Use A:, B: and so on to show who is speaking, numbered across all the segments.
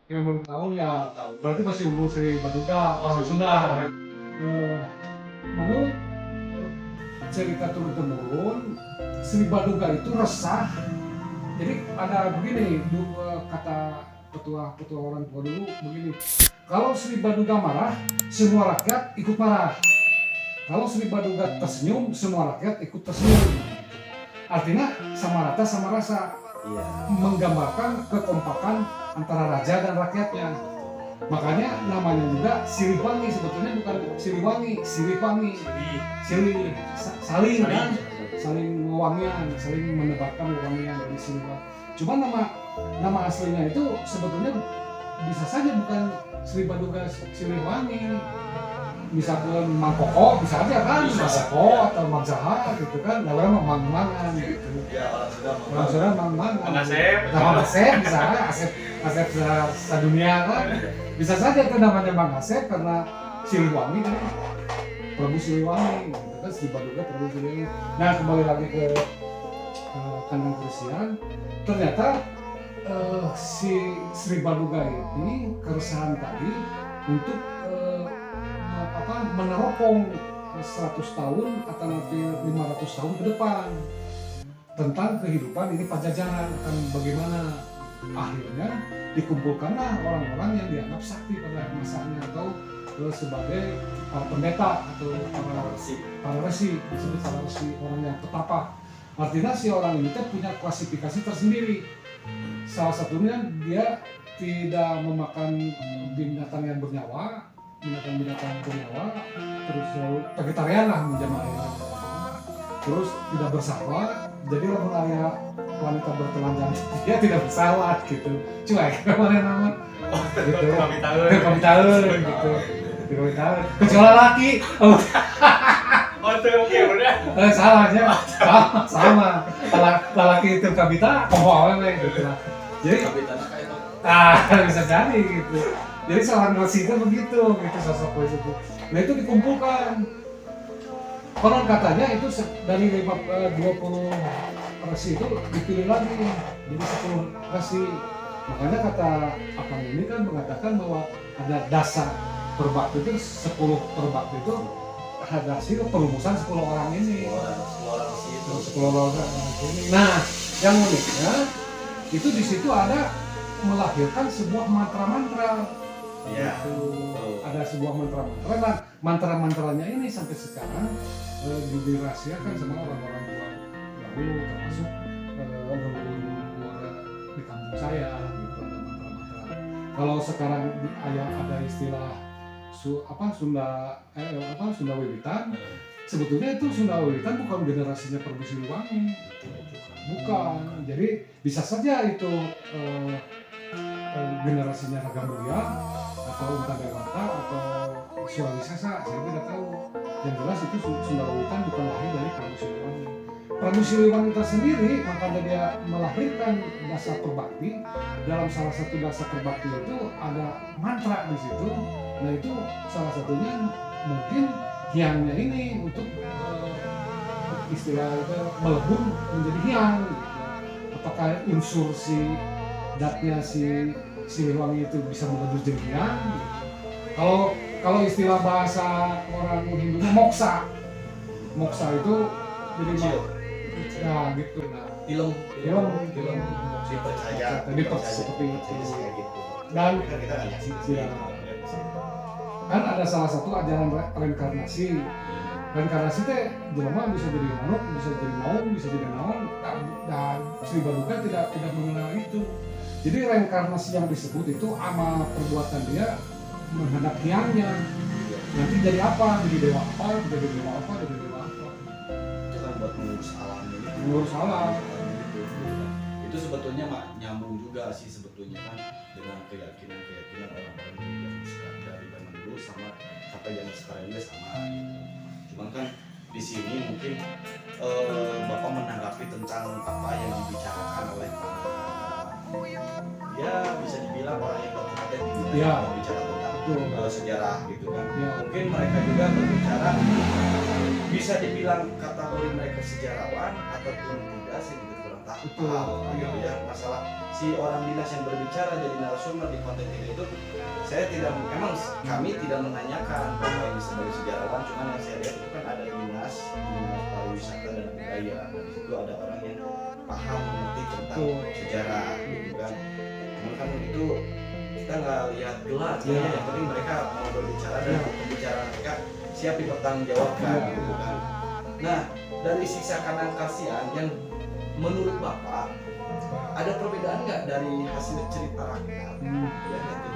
A: Yang belum tahu ya, berarti masih umur Sri Baduga, orang Sunda. Menurut cerita turun-temurun, Sri Baduga itu resah. Jadi ada begini, dua kata petua orang tua dulu begini. Kalau Sri Baduga marah, semua rakyat ikut marah. Kalau Sri Baduga tersenyum, semua rakyat ikut tersenyum. Artinya sama rata sama rasa. Menggambarkan kekompakan antara raja dan rakyatnya. Makanya namanya juga Siliwangi, sebetulnya bukan Siliwangi, Siliwangi. Saling kan, saling wewangian, saling menebarkan wewangian dari Siliwangi. Cuma nama aslinya itu sebetulnya bisa saja bukan Sri Baduga Siliwangi. Misalkan Mang Koko bisa aja kan, Mang Koko atau Mang Zaha gitu kan, namanya Mang Mangan gitu. Orang Sunda Mang Mangan. Mang Asep bisa, Asep sedunia kan. Bisa saja itu namanya Mang Asep karena Siliwangi kan, Prabu Siliwangi gitu kan, Sri Baduga Prabu Siliwangi. Nah kembali lagi ke kandang Krisian, ternyata si Sri Baduga ini keresahan tadi untuk meneropong 100 tahun atau nanti 500 tahun ke depan tentang kehidupan ini Pajajaran akan bagaimana. Akhirnya dikumpulkanlah orang-orang yang dianggap sakti pada masanya atau sebagai para pendeta atau para resi, disebut para resi, orang yang petapa. Artinya si orang ini punya klasifikasi tersendiri. Salah satunya dia tidak memakan binatang yang bernyawa, binatang bernyawa, terus vegetarian lah menjamahnya, terus tidak bersahabat. Jadi lamun area wanita bertelanjang dia tidak bersahabat gitu, cuek kemarin nama gitu, kami tahu gitu, kecuali laki. Oke udah. Salahnya sama. Laki itu kabita, kompowen gitu lah. Jadi bisa jadi gitu. Jadi seorang resi itu begitu sosok itu. Nah itu dikumpulkan. Konon katanya itu dari 20 resi itu dipilih lagi jadi 10 resi. Makanya kata Akang ini kan mengatakan bahwa ada dasar perbakti itu 10 perbakti itu ada hasil perumusan 10 orang ini. 10 orang ini. Nah yang uniknya itu di situ ada melahirkan sebuah mantra-mantra. Gitu. Ada sebuah mantra-mantra. Nah, mantra-mantranya ini sampai sekarang dirahasiakan sama orang-orang tua dahulu, termasuk di kampung saya gitu ada mantra-mantra. Kalau sekarang ada istilah Sunda Wiwitan, sebetulnya itu Sunda Wiwitan bukan generasinya Prabu Siliwangi, bukan. Jadi bisa saja itu generasinya Raga Mulia atau Unta Dewata atau Surawi Sesa, saya tidak tahu. Yang jelas itu Sunda Wiwitan bukan lahir dari Prabu Siliwangi. Prabu Siliwangi tersendiri makanya dia melahirkan dasar perbakti. Dalam salah satu dasar perbakti itu ada mantra di situ. Nah itu salah satunya mungkin hyangnya ini untuk istilah itu melebur menjadi hyang. Gitu. Apakah unsur si datnya si Siliwangi itu bisa melebur jadi hyang? Gitu. Kalau istilah bahasa orang Hindu moksa itu jadi ya gitu. Nah, ilmu dipercaya tadi seperti itu. Dan kan ada salah satu ajaran reinkarnasi. Reinkarnasi teh jelema bisa jadi manuk, bisa jadi maung, bisa jadi naon. Dan Sri Baduga tidak mengenal itu. Jadi reinkarnasi yang disebut itu amal perbuatan dia menghadap hyangnya. Nanti jadi apa? Jadi dewa apa? Jadi dewa apa? Jadi dewa apa?
B: Itu kan buat mengurus alam ini.
A: Mengurus alam.
B: Itu sebetulnya nyambung juga sih sebetulnya kan dengan keyakinan orang-orang yang dari zaman dulu sama sampai zaman sekarang juga sama gitu. Cuman kan di sini mungkin Bapak menanggapi tentang apa yang dibicarakan oleh ya bisa dibilang orang yang berkompeten berbicara tentang sejarah gitu kan. Mungkin mereka juga berbicara bisa dibilang kategori mereka sejarawan ataupun tidak sih gitu kurang paham gitu ya. Masalah si orang dinas yang berbicara jadi narasumber di konten ini itu, saya tidak, memang kami tidak menanyakan bahwa ini sebagai sejarawan, cuman yang saya lihat itu kan ada dinas pariwisata dan budaya. Nah, di situ ada orang yang paham mengerti tentang sejarah gitu kan. Cuman kan itu kita nggak lihat gelar, yang penting mereka mau berbicara dan pembicaraan mereka siap dipertanggungjawabkan gitu kan. Nah, dari siksa kanan kasihan yang menurut Bapak ada perbedaan nggak dari hasil cerita rakyat yang dulu itu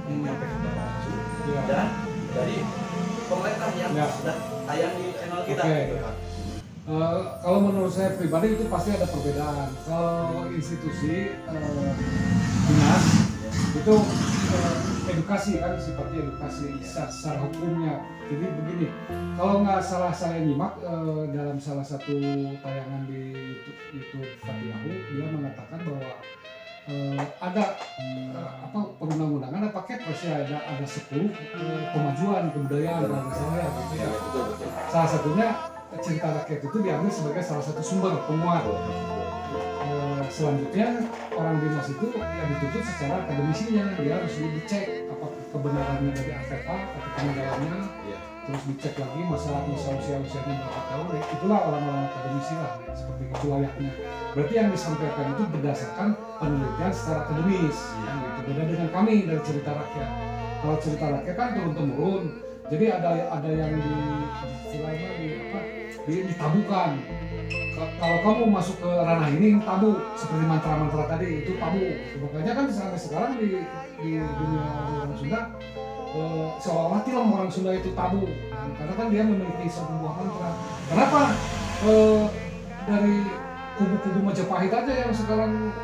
B: yang nyampe ke Bapak langsung dan dari pemerintah yang sudah tayang di channel kita gitu kan?
A: Kalau menurut saya pribadi itu pasti ada perbedaan. Kalau institusi dinas itu edukasi kan, sifatnya edukasi secara hukumnya. Jadi begini, kalau nggak salah saya nyimak dalam salah satu tayangan di YouTube Fatiahu, dia mengatakan bahwa ada perundang-undangan, ada paket pasti ada 10 kemajuan kebudayaan dan sebagainya gitu ya. Salah satunya cerita rakyat itu diambil sebagai salah satu sumber penguat. Selanjutnya orang dinas itu yang dituntut secara akademisinya, dia harus dicek apa kebenarannya dari artefak atau peninggalannya, terus dicek lagi masalah usia-usianya berapa tahun. Itulah orang-orang akademisi lah, seperti itu layaknya. Berarti yang disampaikan itu berdasarkan penelitian secara akademis, gitu. Beda dengan kami dari cerita rakyat. Kalau cerita rakyat kan turun-temurun, jadi ada yang ditabukan. Kalau kamu masuk ke ranah ini tabu, seperti mantra-mantra tadi itu tabu. Makanya kan sampai sekarang di dunia orang Sunda seolah-olah tilam orang Sunda itu tabu, karena kan dia memiliki sebuah mantra. Kenapa dari kubu-kubu Majapahit aja yang sekarang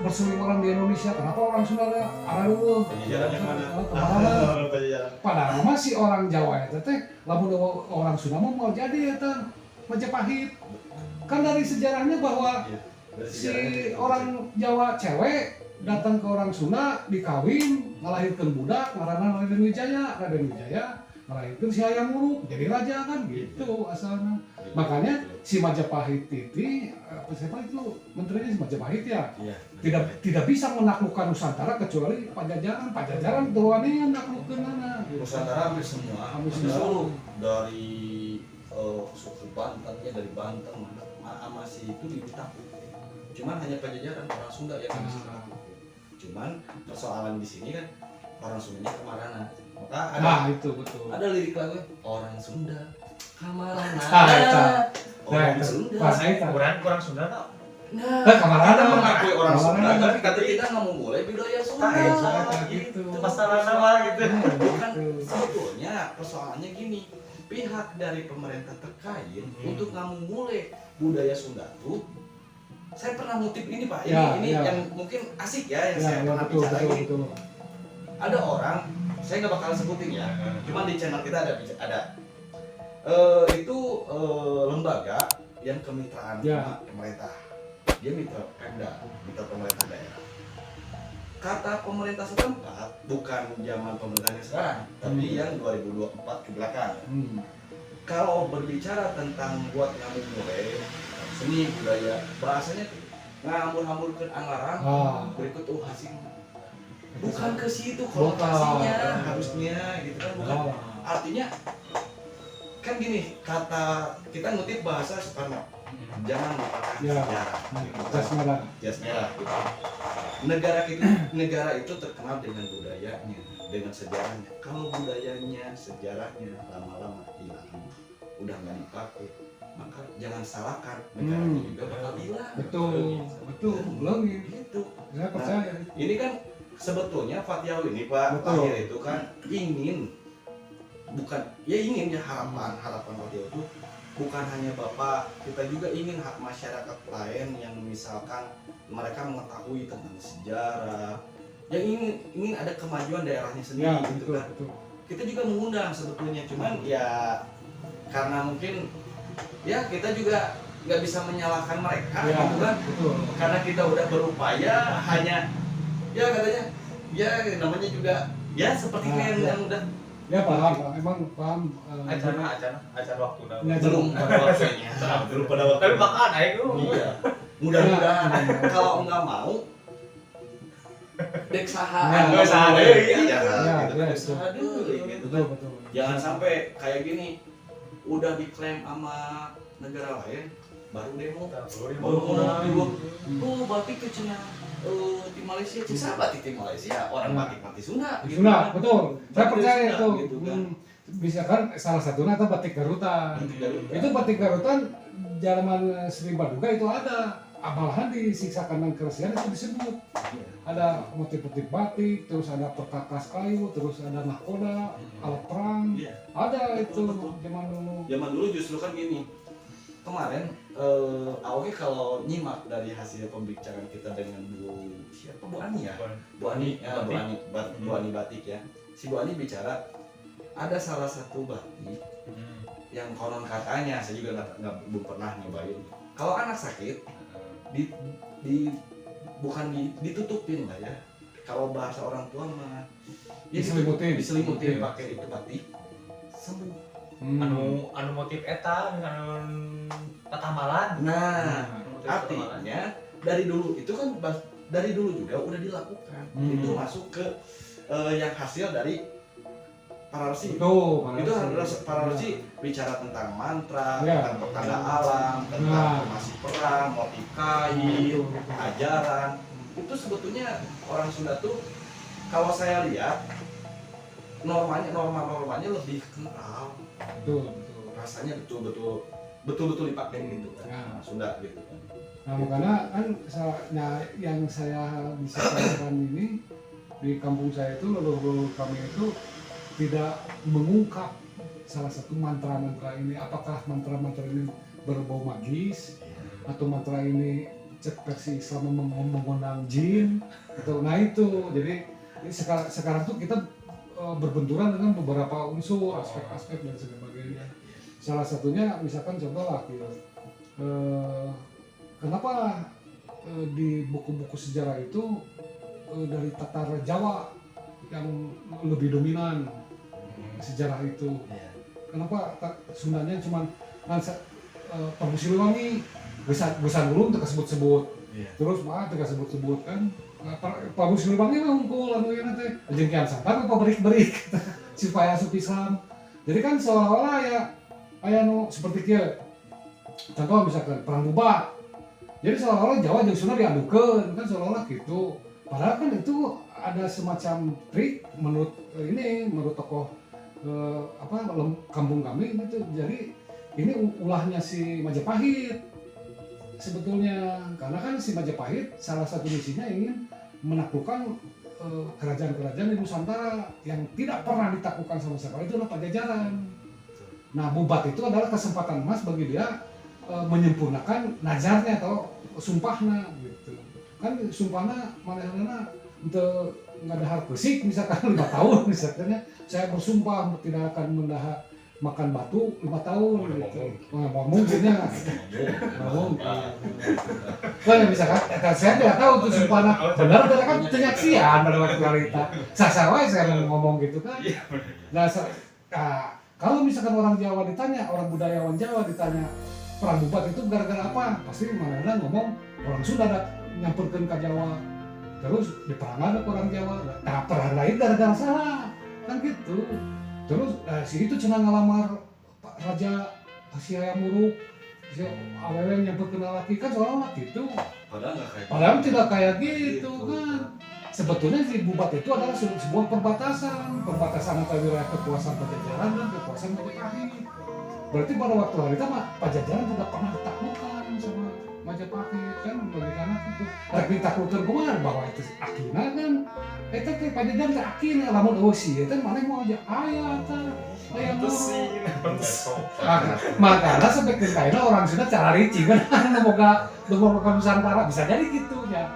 A: berseliweran di Indonesia, kenapa orang Sunda ada dulu kemana? Padahal masih orang Jawa itu teh, lamun orang Sunda mau jadi itu Majapahit. Kan dari sejarahnya bahwa si orang Jawa cewek datang ke orang Sunda dikawin, ngelahirkan budak, ngaranna Raden Wijaya ngelahirkan si Hayam Wuruk jadi raja kan gitu asalnya. Makanya si Majapahit itu siapa itu menterinya si Majapahit ya, tidak bisa menaklukkan Nusantara kecuali Pajajaran turuannya yang menaklukkan mana.
B: Nusantara hampir semua, dari suku Bantennya, dari Banten masih itu ditakluk. Cuman hanya Pajajaran orang Sunda yang bisa menakluk. Cuman persoalan di sini kan orang Sundanya kemaranan. Maka ada
A: itu betul.
B: Ada lirik lagu orang Sunda kemaranan.
A: Orang Sunda. Bahasa itu.
C: Orang Sunda tau.
B: Nah,
A: kemaranan
B: mengakui orang Sunda, tapi kata kita nggak mau mulai budaya Sunda.
A: Gitu.
C: Masalah nama gitu.
B: Bukan sebetulnya persoalannya gini. Pihak dari pemerintah terkait untuk mulai budaya Sunda tuh, saya pernah ngutip ini Pak, ini yang mungkin asik ya, yang saya pernah bicara ini. Ada orang, saya nggak bakal sebutin ya, cuman di channel kita ada itu lembaga yang kemitraan sama pemerintah, dia mitra Pemda, mitra pemerintah daerah. Kata pemerintah setempat, bukan zaman pemerintahnya sekarang, tapi yang 2024 ke belakang. Kalau berbicara tentang buat nyambung mulai seni budaya, bahasanya ngambur-ngambur ke anggaran, berikut hasil. Bukan ke situ konotasinya, harusnya gitu kan, bukan. Artinya kan gini, kata kita ngutip bahasa Soekarno, jangan lupakan sejarah, jas merah gitu. Negara itu terkenal dengan budayanya, dengan sejarahnya. Kalau budayanya, sejarahnya lama-lama hilang, udah nggak dipakai, maka jangan salahkan negaranya juga bakal hilang. Betul, ulangin gitu. Saya percaya. Ini kan sebetulnya Fatiahu ini Pak Akhir itu kan ingin harapan Fatiahu itu bukan hanya Bapak, kita juga ingin hak masyarakat lain yang misalkan mereka mengetahui tentang sejarah, yang ingin ada kemajuan daerahnya sendiri gitu kan. Kita juga mengundang sebetulnya, cuman ya karena mungkin ya kita juga nggak bisa menyalahkan mereka gitu kan. Karena kita udah berupaya hanya ya katanya ya namanya juga ya seperti kalian yang udah
A: paham, emang paham.
C: Acara waktu
B: belum pada waktunya.
C: Tapi makan ayo.
B: Iya. mudah-mudahan kalau enggak mau dek saha
A: Ya,
B: nggak
C: saha
B: mau,
C: deui.
B: iya
A: Ya,
B: gitu
A: ya,
B: dek saha deui, gitu kan.
A: betul.
B: Jangan sampai kayak gini udah diklaim sama negara lain baru demo baru mau ribut oh batik ke Cina di Malaysia Cina batik di Malaysia orang batik mati Sunda gitu
A: Sunda,
B: kan.
A: betul. Saya
B: Batik
A: percaya
B: Sunda,
A: itu.
B: gitu kan.
A: Bisa kan salah satunya itu batik Garutan.
B: Batik Garutan.
A: Itu batik Garutan zaman Sri Baduga itu ada. Malahan di Siksa Kandang Keresian itu disebut. Ada motif-motif batik, terus ada perkakas kayu, terus ada nahkoda, alat perang.
B: Iya.
A: Ada itu
B: Betul.
A: zaman dulu.
B: Justru kan gini kemarin Aoki kalau nyimak dari hasil pembicaraan kita dengan Bu Ani ya Bu Ani ya Bu Ani batik ya si Bu Ani bicara ada salah satu batik yang konon katanya saya juga belum pernah nyobain kalau anak sakit ditutupin lah ya kalau bahasa orang tua mah diselimutin pakai itu batik sembuh.
C: anu motif eta anu tatamalan.
B: Nah, artinya dari dulu itu kan dari dulu juga udah dilakukan. Itu masuk ke yang hasil dari para resi. Itu para resi bicara tentang mantra, tentang pertanda alam, tentang formasi perang, motif kayu, ajaran. Itu sebetulnya orang Sunda tuh kalau saya lihat normanya lebih kental.
A: Betul.
B: Rasanya betul-betul dipakai gitu kan.
A: Ya.
B: Sunda gitu kan.
A: Nah, makanya kan yang saya bisa katakan ini di kampung saya itu leluhur kami itu tidak mengungkap salah satu mantra-mantra ini. Apakah mantra-mantra ini berbau magis atau mantra ini cek versi Islam mengundang jin atau nah itu. Jadi sekarang tuh kita berbenturan dengan beberapa unsur, aspek-aspek dan sebagainya. Salah satunya misalkan contoh lah gitu. Kenapa di buku-buku sejarah itu dari Tatar Jawa yang lebih dominan sejarah itu? Kenapa Sundanya cuma Prabu Siliwangi, Gesan Ulun tidak sebut-sebut, terus mah tidak sebut-sebut kan? Prabu Siliwangi mah unggul anu ieu teh, jeung Kian Santang apa berik-berik supaya asup Islam. Jadi kan seolah-olah ya aya nu seperti kieu. Contoh misalkan perang Bubat. Jadi seolah-olah Jawa jeung Sunda diadukeun kan seolah-olah gitu. Padahal kan itu ada semacam trik menurut tokoh kampung kami gitu. Jadi ini ulahnya si Majapahit sebetulnya, karena kan si Majapahit salah satu misinya ingin menaklukkan kerajaan-kerajaan di Nusantara yang tidak pernah ditaklukkan sama sekali, itu adalah Pajajaran. Nah, Bubat itu adalah kesempatan emas bagi dia menyempurnakan nazarnya atau sumpahnya gitu. Kan sumpahnya mana untuk nggak ada hal fisik misalkan 5 tahun misalnya saya bersumpah tidak akan makan batu 5 tahun gitu. Ngomong gitunya ngomong. Kan misalkan saya tidak tahu tuh sumpahnya benar atau kan penyaksian pada waktu realita. Saya ngomong gitu kan. Nah, kalau misalkan orang Jawa ditanya, orang budayawan Jawa ditanya perang Bubat itu gara-gara apa? Pasti mana ngomong orang Sunda nyamperkeun ka Jawa. Terus diperangan orang Jawa. Nah, perang lain gara-gara salah. Kan gitu. Terus si itu cenah ngalamar Raja si Hayam Wuruk. Si awewe nyamperkeun lalaki kan seolah-olah gitu. Padahal tidak kayak gitu kan. Sebetulnya si Bubat itu adalah sebuah perbatasan antara wilayah kekuasaan Pajajaran dan kekuasaan Majapahit. Berarti pada waktu hari itu Pajajaran tidak pernah ditaklukkan sama Majapahit kan bagaimana itu. Rek ditaklukkan kumaha bahwa itu akina kan. Eta teh Pajajaran teh akina lamun eueuh sieun teh maneh mau aja aya tah. Aya makanya sampai ke kaina orang Sunda cara ricing kan nu boga Nusantara bisa jadi gitu ya.